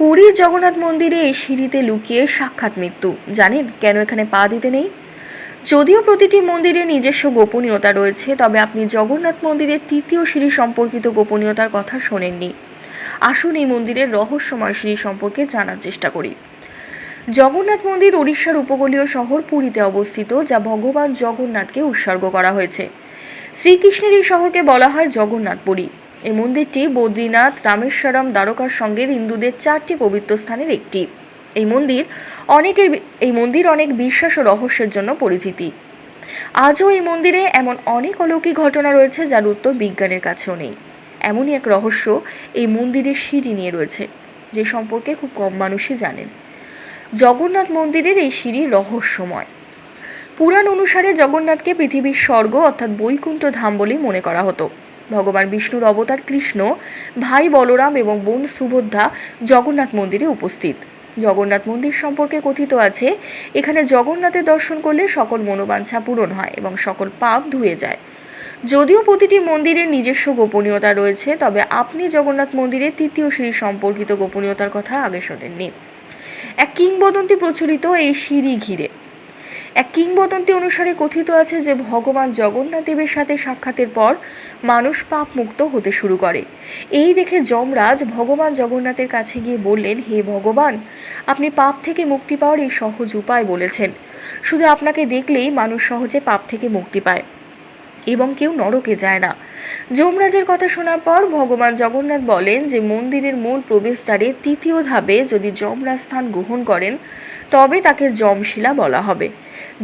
পুরীর জগন্নাথ মন্দিরে এই সিঁড়িতে লুকিয়ে সাক্ষাৎ মৃত্যু। জানেন কেন এখানে পা দিতে নেই? যদিও প্রতিটি মন্দিরে নিজস্ব গোপনীয়তা রয়েছে, তবে আপনি জগন্নাথ মন্দিরের তৃতীয় সিঁড়ি সম্পর্কিত গোপনীয়তার কথা শোনেননি। আসুন এই মন্দিরের রহস্যময় সিঁড়ি সম্পর্কে জানার চেষ্টা করি। জগন্নাথ মন্দির উড়িষ্যার উপকূলীয় শহর পুরীতে অবস্থিত, যা ভগবান জগন্নাথকে উৎসর্গ করা হয়েছে। শ্রীকৃষ্ণের এই শহরকে বলা হয় জগন্নাথপুরী। এই মন্দিরটি বদ্রীনাথ, রামেশ্বরম, দ্বারকার সঙ্গে হিন্দুদের 4টি পবিত্র স্থানের একটি। এই মন্দির অনেক বিশ্বাস ও রহস্যের জন্য পরিচিতি। আজও এই মন্দিরে এমন অনেক অলৌকিক ঘটনা রয়েছে যার উত্তর বিজ্ঞানের কাছেও নেই। এমনই এক রহস্য এই মন্দিরের সিঁড়ি নিয়ে রয়েছে, যে সম্পর্কে খুব কম মানুষই জানেন। জগন্নাথ মন্দিরের এই সিঁড়ি রহস্যময়। পুরাণ অনুসারে জগন্নাথকে পৃথিবীর স্বর্গ অর্থাৎ বৈকুণ্ঠ ধাম বলেই মনে করা হতো। ভগবান বিষ্ণুর অবতার কৃষ্ণ, ভাই বলরাম এবং বোন সুভদ্রা জগন্নাথ মন্দিরে উপস্থিত। জগন্নাথ মন্দির সম্পর্কে কথিত আছে, এখানে জগন্নাথের দর্শন করলে সকল মনোবাঞ্ছা পূরণ হয় এবং সকল পাপ ধুয়ে যায়। যদিও প্রতিটি মন্দিরের নিজস্ব গোপনীয়তা রয়েছে, তবে আপনি জগন্নাথ মন্দিরের তৃতীয় সিঁড়ি সম্পর্কিত গোপনীয়তার কথা আগে শোনেননি। এক কিংবদন্তি প্রচলিত এই সিঁড়ি ঘিরে। এক কিংবদন্তি অনুসারে কথিত আছে যে ভগবান জগন্নাথ দেবের সাথে সাক্ষাতের পর মানুষ পাপ মুক্ত হতে শুরু করে। এই দেখে যমরাজ ভগবান জগন্নাথের কাছে গিয়ে বললেন, হে ভগবান, আপনি পাপ থেকে মুক্তি পাওয়ার এই সহজ উপায় বলেছেন। শুধু আপনাকে দেখলেই মানুষ সহজে পাপ থেকে মুক্তি পায় এবং কেউ নরকে যায় না। যমরাজের কথা শোনার পর ভগবান জগন্নাথ বলেন যে মন্দিরের মূল প্রবেশদ্বারে তৃতীয় ধাপে যদি যমরাজ স্থান গ্রহণ করেন, তবে তাকে যমশিলা বলা হবে।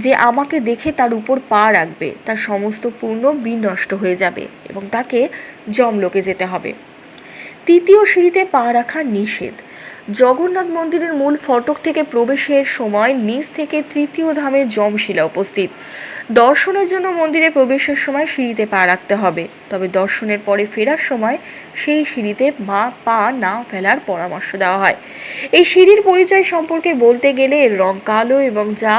যে আমাকে দেখে তার উপর পা রাখবে, তার সমস্ত পুণ্য বিনষ্ট হয়ে যাবে এবং তাকে যমলোকে যেতে হবে। তৃতীয় সিঁড়িতে পা রাখা নিষেধ। জগন্নাথ মন্দিরের মূল ফটক থেকে প্রবেশের সময় নিচ থেকে তৃতীয় ধামের যমশিলা উপস্থিত। দর্শনের জন্য মন্দিরে প্রবেশের সময় সিঁড়িতে পা রাখতে হবে, তবে দর্শনের পরে ফেরার সময় সেই সিঁড়িতে পা না ফেলার পরামর্শ দেওয়া হয়। এই সিঁড়ির পরিচয় সম্পর্কে বলতে গেলে এর রং কালো এবং যা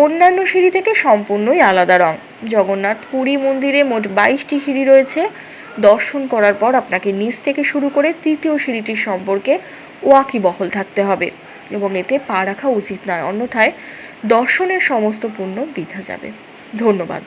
অন্যান্য সিঁড়ি থেকে সম্পূর্ণই আলাদা রং। জগন্নাথ পুরী মন্দিরে মোট 22টি সিঁড়ি রয়েছে। দর্শন করার পর আপনাকে নিচ থেকে শুরু করে তৃতীয় সিঁড়িটির সম্পর্কে ওয়াকিবহল থাকতে হবে এবং এতে পা রাখা উচিত নয়, অন্যথায় দর্শনের সমস্ত পুণ্য বৃথা যাবে। ধন্যবাদ।